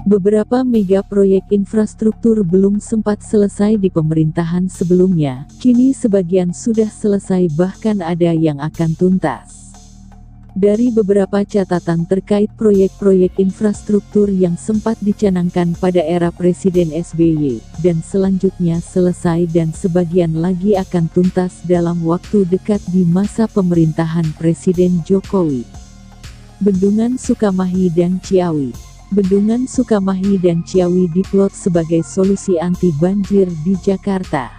Beberapa mega proyek infrastruktur belum sempat selesai di pemerintahan sebelumnya, kini sebagian sudah selesai bahkan ada yang akan tuntas. Dari beberapa catatan terkait proyek-proyek infrastruktur yang sempat dicanangkan pada era Presiden SBY, dan selanjutnya selesai dan sebagian lagi akan tuntas dalam waktu dekat di masa pemerintahan Presiden Jokowi. Bendungan Sukamahi dan Ciawi. Bendungan Sukamahi dan Ciawi diplot sebagai solusi anti banjir di Jakarta.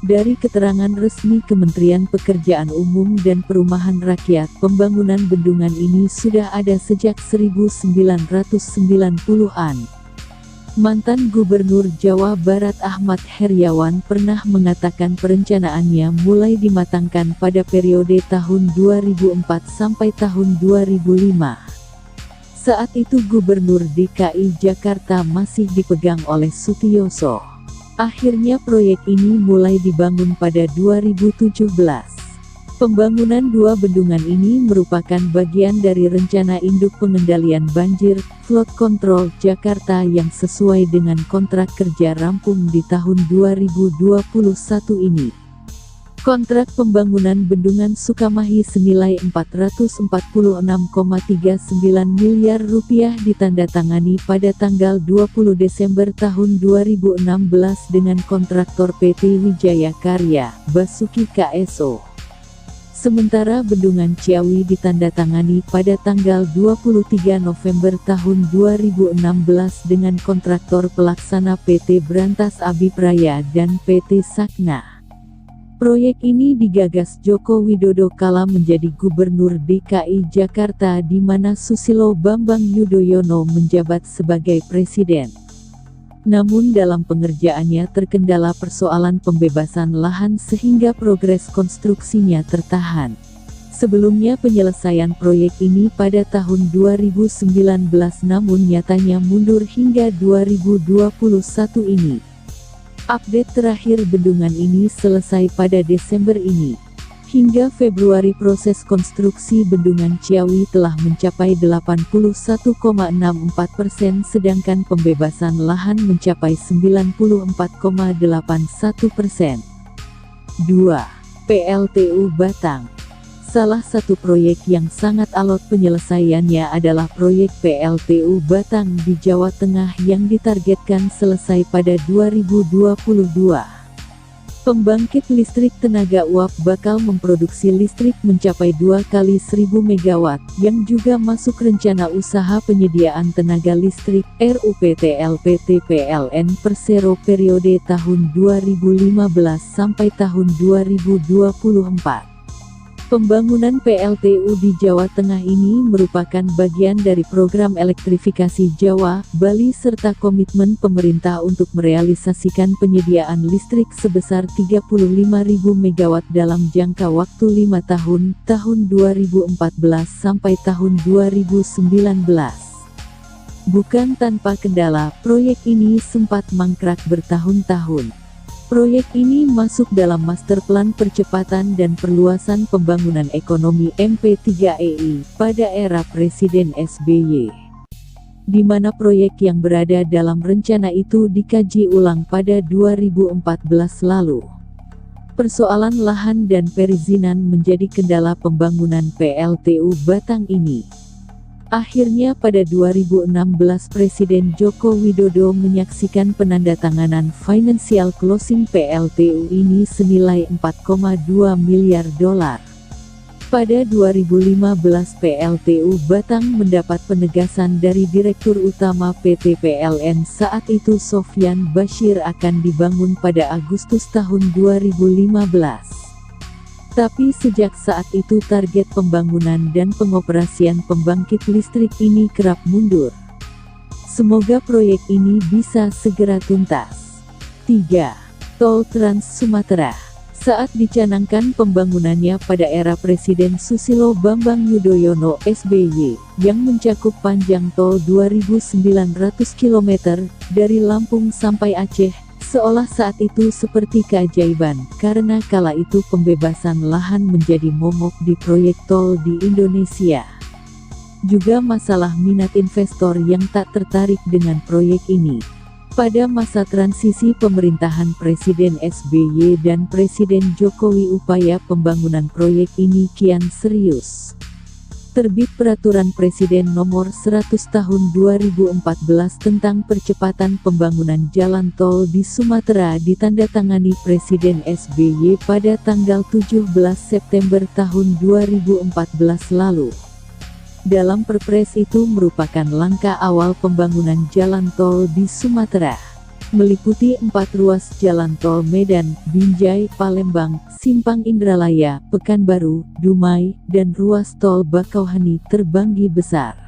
Dari keterangan resmi Kementerian Pekerjaan Umum dan Perumahan Rakyat, pembangunan bendungan ini sudah ada sejak 1990-an. Mantan Gubernur Jawa Barat Ahmad Heriawan pernah mengatakan perencanaannya mulai dimatangkan pada periode tahun 2004 sampai tahun 2005. Saat itu Gubernur DKI Jakarta masih dipegang oleh Sutiyoso. Akhirnya proyek ini mulai dibangun pada 2017. Pembangunan dua bendungan ini merupakan bagian dari rencana induk pengendalian banjir, flood control Jakarta yang sesuai dengan kontrak kerja rampung di tahun 2021 ini. Kontrak pembangunan Bendungan Sukamahi senilai Rp446,39 miliar ditandatangani pada tanggal 20 Desember tahun 2016 dengan kontraktor PT Wijaya Karya, Basuki KSO. Sementara Bendungan Ciawi ditandatangani pada tanggal 23 November tahun 2016 dengan kontraktor pelaksana PT Brantas Abipraya dan PT Sakna. Proyek ini digagas Joko Widodo kala menjadi Gubernur DKI Jakarta di mana Susilo Bambang Yudhoyono menjabat sebagai Presiden. Namun dalam pengerjaannya terkendala persoalan pembebasan lahan sehingga progres konstruksinya tertahan. Sebelumnya penyelesaian proyek ini pada tahun 2019 namun nyatanya mundur hingga 2021 ini. Update terakhir bendungan ini selesai pada Desember ini. Hingga Februari proses konstruksi Bendungan Ciawi telah mencapai 81,64% sedangkan pembebasan lahan mencapai 94,81%. 2. PLTU Batang. Salah satu proyek yang sangat alot penyelesaiannya adalah proyek PLTU Batang di Jawa Tengah yang ditargetkan selesai pada 2022. Pembangkit listrik tenaga uap bakal memproduksi listrik mencapai 2 kali 1000 MW, yang juga masuk rencana usaha penyediaan tenaga listrik RUPTLPT PLN Persero periode tahun 2015 sampai tahun 2024. Pembangunan PLTU di Jawa Tengah ini merupakan bagian dari program elektrifikasi Jawa, Bali serta komitmen pemerintah untuk merealisasikan penyediaan listrik sebesar 35.000 MW dalam jangka waktu 5 tahun, tahun 2014 sampai tahun 2019. Bukan tanpa kendala, proyek ini sempat mangkrak bertahun-tahun. Proyek ini masuk dalam Master Plan Percepatan dan Perluasan Pembangunan Ekonomi MP3EI pada era Presiden SBY, di mana proyek yang berada dalam rencana itu dikaji ulang pada 2014 lalu. Persoalan lahan dan perizinan menjadi kendala pembangunan PLTU Batang ini. Akhirnya pada 2016 Presiden Joko Widodo menyaksikan penandatanganan financial closing PLTU ini senilai $4,2 miliar. Pada 2015 PLTU Batang mendapat penegasan dari Direktur Utama PT PLN saat itu Sofyan Bashir akan dibangun pada Agustus tahun 2015. Tapi sejak saat itu target pembangunan dan pengoperasian pembangkit listrik ini kerap mundur. Semoga proyek ini bisa segera tuntas. 3. Tol Trans Sumatera. Saat dicanangkan pembangunannya pada era Presiden Susilo Bambang Yudhoyono (SBY), yang mencakup panjang tol 2.900 km dari Lampung sampai Aceh, seolah saat itu seperti keajaiban, karena kala itu pembebasan lahan menjadi momok di proyek tol di Indonesia. Juga masalah minat investor yang tak tertarik dengan proyek ini. Pada masa transisi pemerintahan Presiden SBY dan Presiden Jokowi, upaya pembangunan proyek ini kian serius. Terbit Peraturan Presiden Nomor 100 Tahun 2014 tentang percepatan pembangunan jalan tol di Sumatera ditandatangani Presiden SBY pada tanggal 17 September tahun 2014 lalu. Dalam Perpres itu merupakan langkah awal pembangunan jalan tol di Sumatera. Meliputi 4 ruas jalan tol Medan, Binjai, Palembang, Simpang Indralaya, Pekanbaru, Dumai, dan ruas tol Bakauheni Terbanggi Besar.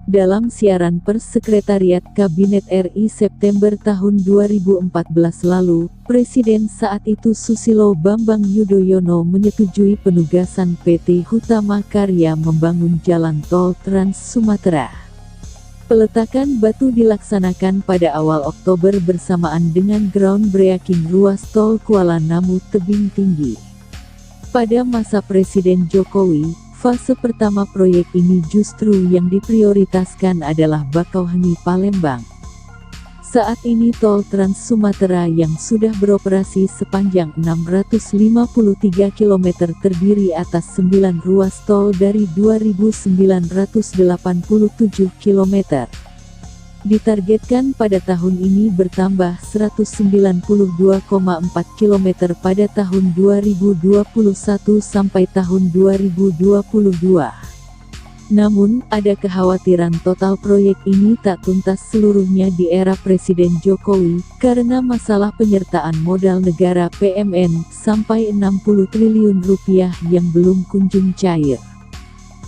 Dalam siaran pers Sekretariat Kabinet RI September tahun 2014 lalu, Presiden saat itu Susilo Bambang Yudhoyono menyetujui penugasan PT Hutama Karya membangun jalan tol Trans Sumatera. Peletakan batu dilaksanakan pada awal Oktober bersamaan dengan groundbreaking ruas tol Kuala Namu Tebing Tinggi. Pada masa Presiden Jokowi, fase pertama proyek ini justru yang diprioritaskan adalah Bakauheni Palembang. Saat ini tol Trans Sumatera yang sudah beroperasi sepanjang 653 km terdiri atas 9 ruas tol dari 2.987 km. Ditargetkan pada tahun ini bertambah 192,4 km pada tahun 2021 sampai tahun 2022. Namun, ada kekhawatiran total proyek ini tak tuntas seluruhnya di era Presiden Jokowi, karena masalah penyertaan modal negara PMN sampai 60 triliun rupiah yang belum kunjung cair.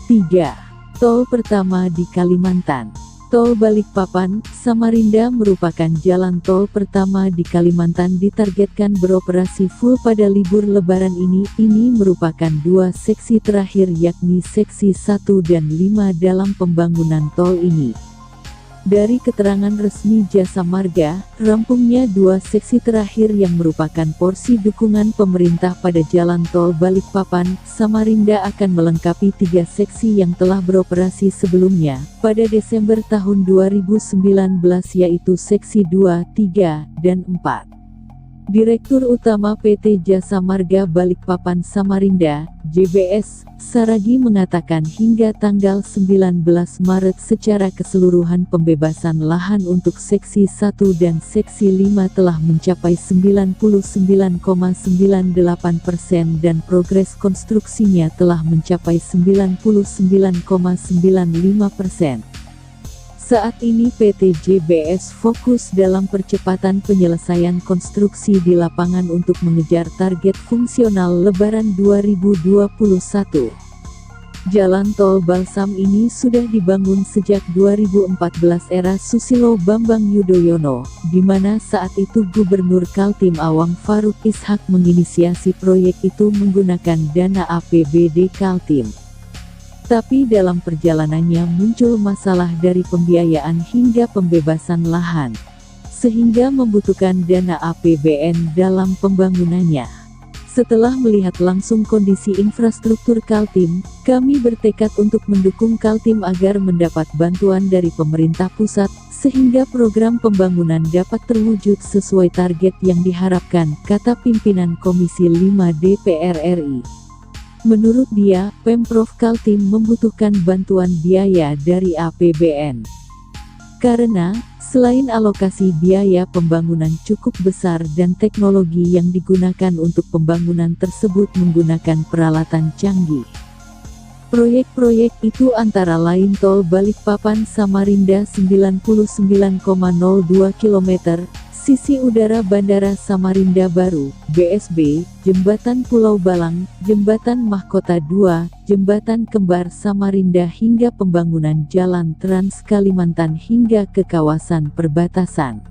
3. Tol pertama di Kalimantan. Tol Balikpapan, Samarinda merupakan jalan tol pertama di Kalimantan ditargetkan beroperasi full pada libur Lebaran ini. Ini merupakan 2 seksi terakhir yakni seksi 1 dan 5 dalam pembangunan tol ini. Dari keterangan resmi Jasa Marga, rampungnya 2 seksi terakhir yang merupakan porsi dukungan pemerintah pada jalan tol Balikpapan, Samarinda akan melengkapi 3 seksi yang telah beroperasi sebelumnya, pada Desember tahun 2019 yaitu seksi 2, 3, dan 4. Direktur Utama PT Jasa Marga Balikpapan Samarinda, JBS, Saragi mengatakan hingga tanggal 19 Maret secara keseluruhan pembebasan lahan untuk seksi 1 dan seksi 5 telah mencapai 99,98% dan progres konstruksinya telah mencapai 99,95%. Saat ini PT JBS fokus dalam percepatan penyelesaian konstruksi di lapangan untuk mengejar target fungsional Lebaran 2021. Jalan tol Balsam ini sudah dibangun sejak 2014 era Susilo Bambang Yudhoyono, di mana saat itu Gubernur Kaltim Awang Faruk Ishak menginisiasi proyek itu menggunakan dana APBD Kaltim. Tapi dalam perjalanannya muncul masalah dari pembiayaan hingga pembebasan lahan, sehingga membutuhkan dana APBN dalam pembangunannya. Setelah melihat langsung kondisi infrastruktur Kaltim, kami bertekad untuk mendukung Kaltim agar mendapat bantuan dari pemerintah pusat, sehingga program pembangunan dapat terwujud sesuai target yang diharapkan, kata pimpinan Komisi 5 DPR RI. Menurut dia, Pemprov Kaltim membutuhkan bantuan biaya dari APBN. Karena, selain alokasi biaya pembangunan cukup besar dan teknologi yang digunakan untuk pembangunan tersebut menggunakan peralatan canggih. Proyek-proyek itu antara lain Tol Balikpapan Samarinda 99,02 km, Sisi Udara Bandara Samarinda Baru, BSB, Jembatan Pulau Balang, Jembatan Mahkota 2, Jembatan Kembar Samarinda hingga pembangunan Jalan Trans Kalimantan hingga ke kawasan perbatasan.